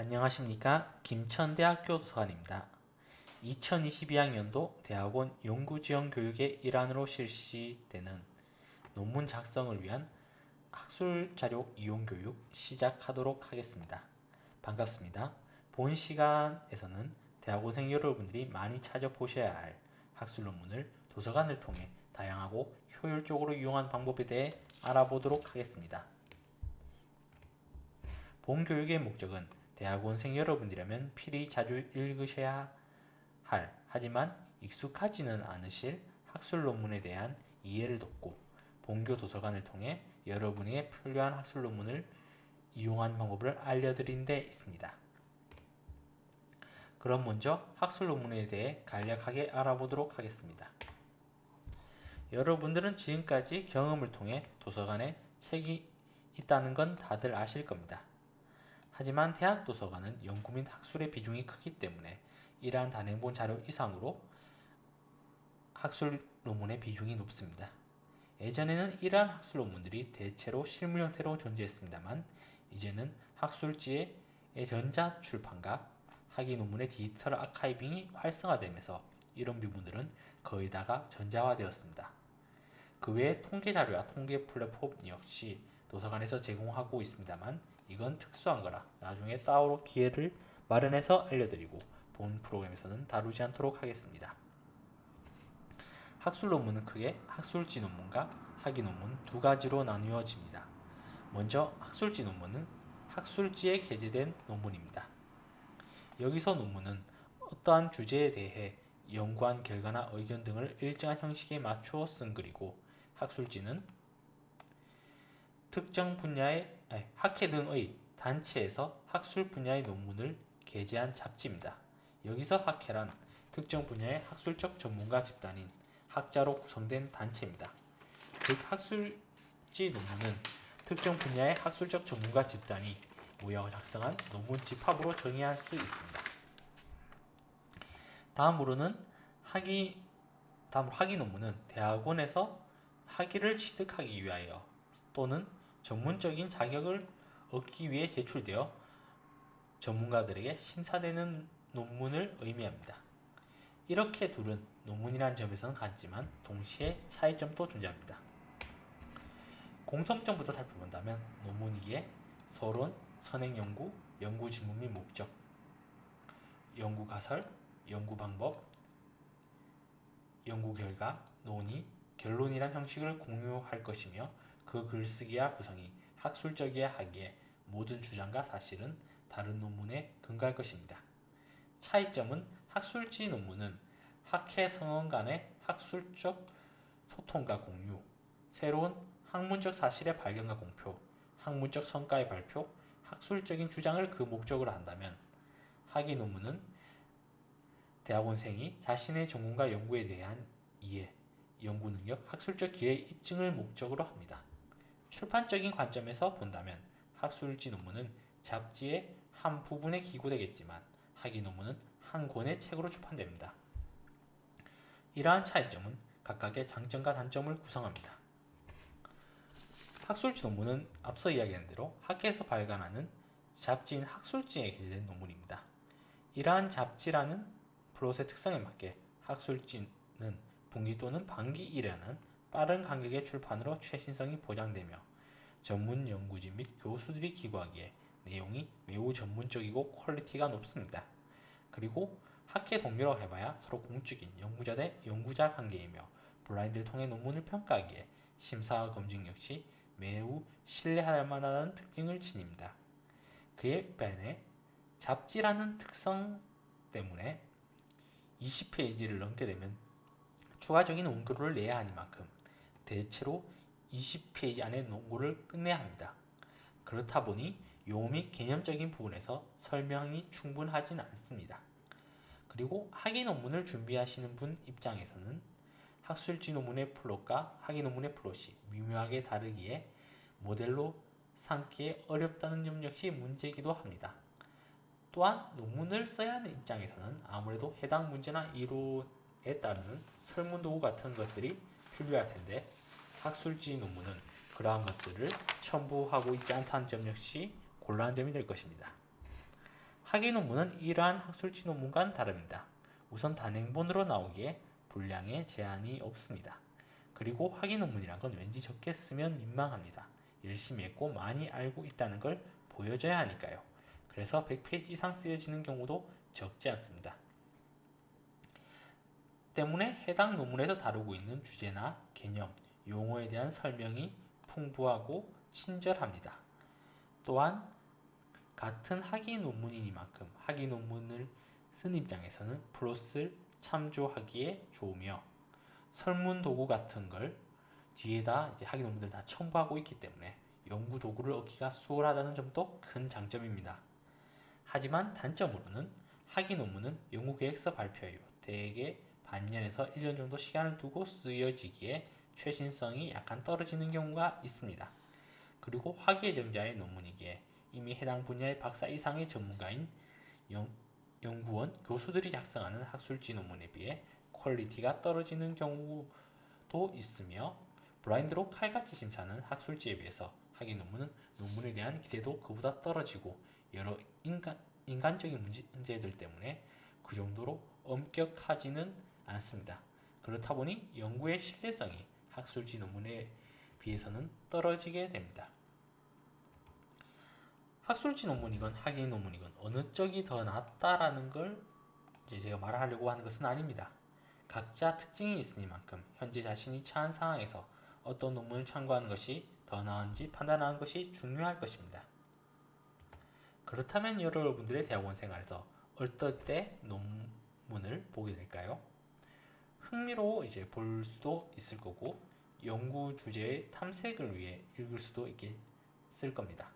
안녕하십니까. 김천대학교 도서관입니다. 2022학년도 대학원 연구지원교육의 일환으로 실시되는 논문 작성을 위한 학술자료 이용교육 시작하도록 하겠습니다. 반갑습니다. 본 시간에서는 대학원생 여러분들이 많이 찾아보셔야 할 학술 논문을 도서관을 통해 다양하고 효율적으로 이용하는 방법에 대해 알아보도록 하겠습니다. 본 교육의 목적은 대학원생 여러분이라면 필히 자주 읽으셔야 하지만 익숙하지는 않으실 학술 논문에 대한 이해를 돕고 본교 도서관을 통해 여러분에게 필요한 학술 논문을 이용하는 방법을 알려드린 데 있습니다. 그럼 먼저 학술 논문에 대해 간략하게 알아보도록 하겠습니다. 여러분들은 지금까지 경험을 통해 도서관에 책이 있다는 건 다들 아실 겁니다. 하지만 대학 도서관은 연구 및 학술의 비중이 크기 때문에 이러한 단행본 자료 이상으로 학술 논문의 비중이 높습니다. 예전에는 이러한 학술 논문들이 대체로 실물 형태로 존재했습니다만 이제는 학술지의 전자 출판과 학위 논문의 디지털 아카이빙이 활성화되면서 이런 부분들은 거의 다가 전자화되었습니다. 그 외에 통계 자료와 통계 플랫폼 역시 도서관에서 제공하고 있습니다만 이건 특수한 거라 나중에 따로 기회를 마련해서 알려드리고 본 프로그램에서는 다루지 않도록 하겠습니다. 학술 논문은 크게 학술지 논문과 학위 논문 두 가지로 나누어집니다. 먼저 학술지 논문은 학술지에 게재된 논문입니다. 여기서 논문은 어떠한 주제에 대해 연구한 결과나 의견 등을 일정한 형식에 맞추어 쓴 글이고 학술지는 특정 분야의 학회 등의 단체에서 학술 분야의 논문을 게재한 잡지입니다. 여기서 학회란 특정 분야의 학술적 전문가 집단인 학자로 구성된 단체입니다. 즉 학술지 논문은 특정 분야의 학술적 전문가 집단이 모여 작성한 논문 집합으로 정의할 수 있습니다. 다음으로 학위 논문은 대학원에서 학위를 취득하기 위하여 또는 전문적인 자격을 얻기 위해 제출되어 전문가들에게 심사되는 논문을 의미합니다. 이렇게 둘은 논문이라는 점에서는 같지만 동시에 차이점도 존재합니다. 공통점부터 살펴본다면 논문이기에 서론, 선행연구, 연구진문 및 목적, 연구가설, 연구방법, 연구결과, 논의, 결론이란 형식을 공유할 것이며 그 글쓰기와 구성이 학술적이어야 하기에 모든 주장과 사실은 다른 논문에 근거할 것입니다. 차이점은 학술지 논문은 학회 성원 간의 학술적 소통과 공유, 새로운 학문적 사실의 발견과 공표, 학문적 성과의 발표, 학술적인 주장을 그 목적으로 한다면 학위 논문은 대학원생이 자신의 전공과 연구에 대한 이해, 연구 능력, 학술적 기회 입증을 목적으로 합니다. 출판적인 관점에서 본다면 학술지 논문은 잡지의 한 부분에 기고되겠지만 학위 논문은 한 권의 책으로 출판됩니다. 이러한 차이점은 각각의 장점과 단점을 구성합니다. 학술지 논문은 앞서 이야기한 대로 학회에서 발간하는 잡지인 학술지에 게재된 논문입니다. 이러한 잡지라는 플롯의 특성에 맞게 학술지는 분기 또는 반기 1회라는 빠른 간격의 출판으로 최신성이 보장되며 전문 연구진 및 교수들이 기고하기에 내용이 매우 전문적이고 퀄리티가 높습니다. 그리고 학회 동료라고 해봐야 서로 공적인 연구자 대 연구자 관계이며 블라인드를 통해 논문을 평가하기에 심사와 검증 역시 매우 신뢰할 만한 특징을 지닙니다. 그에 반해 잡지라는 특성 때문에 20페이지를 넘게 되면 추가적인 원고를 내야 하니만큼 대체로 20페이지 안에 논고를 끝내야 합니다. 그렇다 보니 용어 및 개념적인 부분에서 설명이 충분하진 않습니다. 그리고 학위 논문을 준비하시는 분 입장에서는 학술지 논문의 플롯과 학위 논문의 플롯이 미묘하게 다르기에 모델로 삼기에 어렵다는 점 역시 문제이기도 합니다. 또한 논문을 써야 하는 입장에서는 아무래도 해당 문제나 이론에 따르는 설문도구 같은 것들이 필요할 텐데 학술지 논문은 그러한 것들을 첨부하고 있지 않다는 점 역시 곤란한 점이 될 것입니다. 학위 논문은 이러한 학술지 논문과는 다릅니다. 우선 단행본으로 나오기에 분량에 제한이 없습니다. 그리고 학위 논문이란 건 왠지 적게 쓰면 민망합니다. 열심히 했고 많이 알고 있다는 걸 보여줘야 하니까요. 그래서 100페이지 이상 쓰여지는 경우도 적지 않습니다. 때문에 해당 논문에서 다루고 있는 주제나 개념, 용어에 대한 설명이 풍부하고 친절합니다. 또한 같은 학위 논문이니만큼 학위 논문을 쓴 입장에서는 프로스를 참조하기에 좋으며 설문 도구 같은 걸 뒤에다 이제 학위 논문들 다 첨부하고 있기 때문에 연구 도구를 얻기가 수월하다는 점도 큰 장점입니다. 하지만 단점으로는 학위 논문은 연구 계획서 발표 이후 대개 반년에서 1년 정도 시간을 두고 쓰여지기에 최신성이 약간 떨어지는 경우가 있습니다. 그리고 학위 예정자의 논문이기에 이미 해당 분야의 박사 이상의 전문가인 연구원, 교수들이 작성하는 학술지 논문에 비해 퀄리티가 떨어지는 경우도 있으며 블라인드로 칼같이 심사하는 학술지에 비해서 학위 논문은 논문에 대한 기대도 그보다 떨어지고 여러 인간적인 문제들 때문에 그 정도로 엄격하지는 않습니다. 그렇다 보니 연구의 신뢰성이 학술지 논문에 비해서는 떨어지게 됩니다. 학술지 논문이건 학위 논문이건 어느 쪽이 더 낫다라는 걸 이제 제가 말하려고 하는 것은 아닙니다. 각자 특징이 있으니만큼 현재 자신이 처한 상황에서 어떤 논문을 참고하는 것이 더 나은지 판단하는 것이 중요할 것입니다. 그렇다면 여러분들의 대학원 생활에서 어떨 때 논문을 보게 될까요? 흥미로 이제 볼 수도 있을 거고 연구 주제의 탐색을 위해 읽을 수도 있을 겁니다.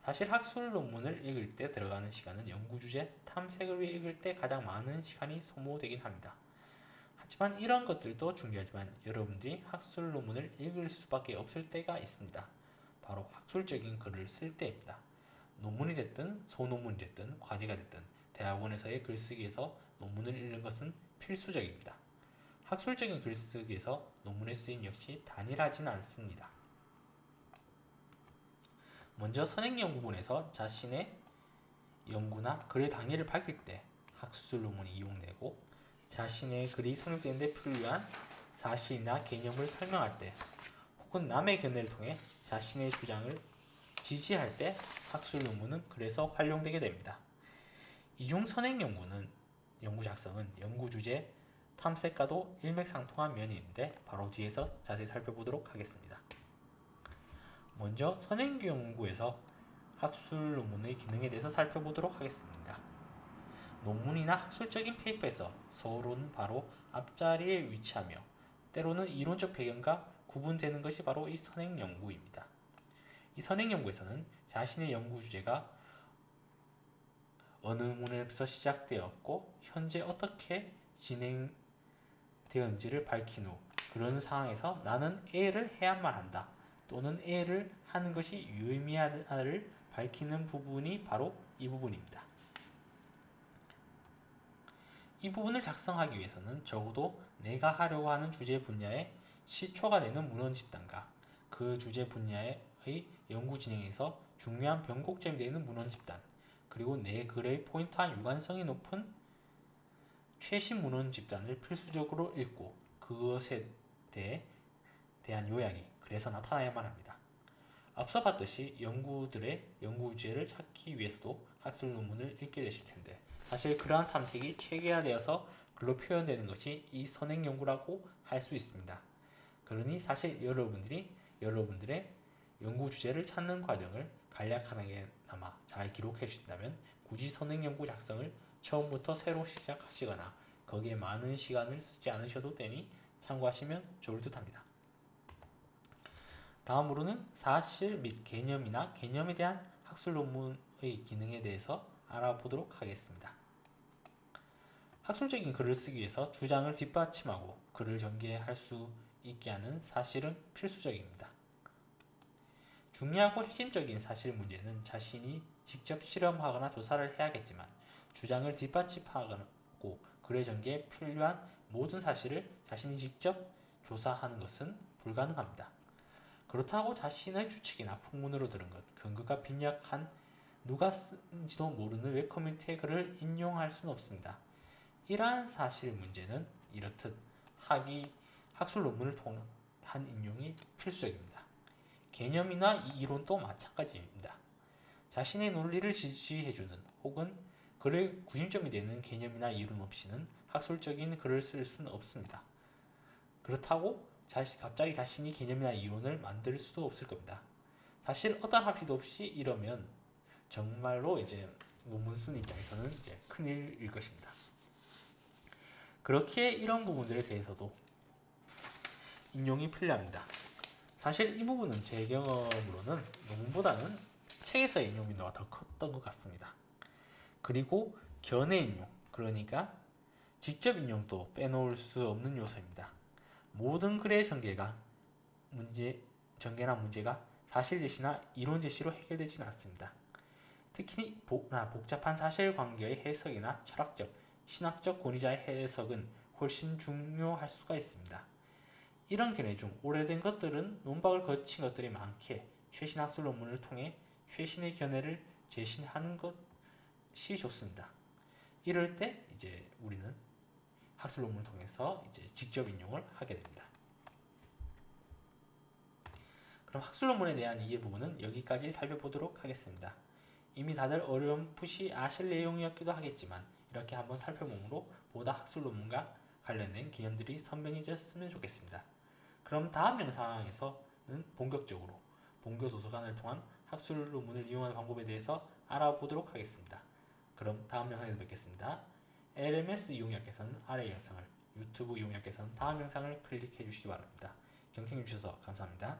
사실 학술 논문을 읽을 때 들어가는 시간은 연구 주제 탐색을 위해 읽을 때 가장 많은 시간이 소모되긴 합니다. 하지만 이런 것들도 중요하지만 여러분들이 학술 논문을 읽을 수밖에 없을 때가 있습니다. 바로 학술적인 글을 쓸 때입니다. 논문이 됐든 소논문이 됐든 과제가 됐든 대학원에서의 글쓰기에서 논문을 읽는 것은 필수적입니다. 학술적인 글쓰기에서 논문의 쓰임 역시 단일하진 않습니다. 먼저 선행연구분에서 자신의 연구나 글의 당위를 밝힐 때 학술 논문이 이용되고 자신의 글이 성립되는 데 필요한 사실이나 개념을 설명할 때 혹은 남의 견해를 통해 자신의 주장을 지지할 때 학술 논문은 그래서 활용되게 됩니다. 이중 선행연구는 연구 작성은 연구 주제 탐색과도 일맥상통한 면이 있는데 바로 뒤에서 자세히 살펴보도록 하겠습니다. 먼저 선행연구에서 학술 논문의 기능에 대해서 살펴보도록 하겠습니다. 논문이나 학술적인 페이퍼에서 서론은 바로 앞자리에 위치하며 때로는 이론적 배경과 구분되는 것이 바로 이 선행연구입니다. 이 선행연구에서는 자신의 연구 주제가 어느 문에서 시작되었고 현재 어떻게 진행되었는지를 밝힌 후 그런 상황에서 나는 A를 해야만 한다 또는 A를 하는 것이 유의미하다를 밝히는 부분이 바로 이 부분입니다. 이 부분을 작성하기 위해서는 적어도 내가 하려고 하는 주제 분야의 시초가 되는 문헌 집단과 그 주제 분야의 연구 진행에서 중요한 변곡점이 되는 문헌 집단 그리고 내 글의 포인트와 유관성이 높은 최신 문헌 집단을 필수적으로 읽고 그것에 대한 요약이 그래서 나타나야만 합니다. 앞서 봤듯이 연구들의 연구 주제를 찾기 위해서도 학술 논문을 읽게 되실 텐데 사실 그러한 탐색이 체계화되어서 글로 표현되는 것이 이 선행연구라고 할 수 있습니다. 그러니 사실 여러분들의 연구 주제를 찾는 과정을 간략하게나마 잘 기록해 주신다면 굳이 선행연구 작성을 처음부터 새로 시작하시거나 거기에 많은 시간을 쓰지 않으셔도 되니 참고하시면 좋을 듯 합니다. 다음으로는 사실 및 개념이나 개념에 대한 학술 논문의 기능에 대해서 알아보도록 하겠습니다. 학술적인 글을 쓰기 위해서 주장을 뒷받침하고 글을 전개할 수 있게 하는 사실은 필수적입니다. 중요하고 핵심적인 사실 문제는 자신이 직접 실험하거나 조사를 해야겠지만 주장을 뒷받침하고 글의 전개에 필요한 모든 사실을 자신이 직접 조사하는 것은 불가능합니다. 그렇다고 자신의 추측이나 풍문으로 들은 것, 근거가 빈약한 누가 쓴지도 모르는 웹 커뮤니티의 글을 인용할 수는 없습니다. 이러한 사실 문제는 이렇듯 학술 논문을 통한 인용이 필수적입니다. 개념이나 이론도 마찬가지입니다. 자신의 논리를 지지해주는 혹은 글의 구심점이 되는 개념이나 이론 없이는 학술적인 글을 쓸 수는 없습니다. 그렇다고 갑자기 자신이 개념이나 이론을 만들 수도 없을 겁니다. 사실 어떠한 합의도 없이 이러면 정말로 이제 논문 쓰는 입장에서는 이제 큰일일 것입니다. 그렇기에 이런 부분들에 대해서도 인용이 필요합니다. 사실 이 부분은 제 경험으로는 논문보다는 책에서의 인용 빈도가 더 컸던 것 같습니다. 그리고 견해 인용, 그러니까 직접 인용도 빼놓을 수 없는 요소입니다. 모든 글의 전개나 문제가 사실 제시나 이론 제시로 해결되지는 않습니다. 특히 복잡한 사실관계의 해석이나 철학적, 신학적 권위자의 해석은 훨씬 중요할 수가 있습니다. 이런 견해 중 오래된 것들은 논박을 거친 것들이 많기에 최신 학술 논문을 통해 최신의 견해를 제시하는 것이 좋습니다. 이럴 때 이제 우리는 학술 논문을 통해서 이제 직접 인용을 하게 됩니다. 그럼 학술 논문에 대한 이해 부분은 여기까지 살펴보도록 하겠습니다. 이미 다들 어렴풋이 아실 내용이었기도 하겠지만 이렇게 한번 살펴봄으로 보다 학술 논문과 관련된 개념들이 선명해졌으면 좋겠습니다. 그럼 다음 영상에서는 본격적으로 본교 도서관을 통한 학술 논문을 이용하는 방법에 대해서 알아보도록 하겠습니다. 그럼 다음 영상에서 뵙겠습니다. LMS 이용자께서는 아래 영상을, 유튜브 이용자께서는 다음 영상을 클릭해 주시기 바랍니다. 경청해 주셔서 감사합니다.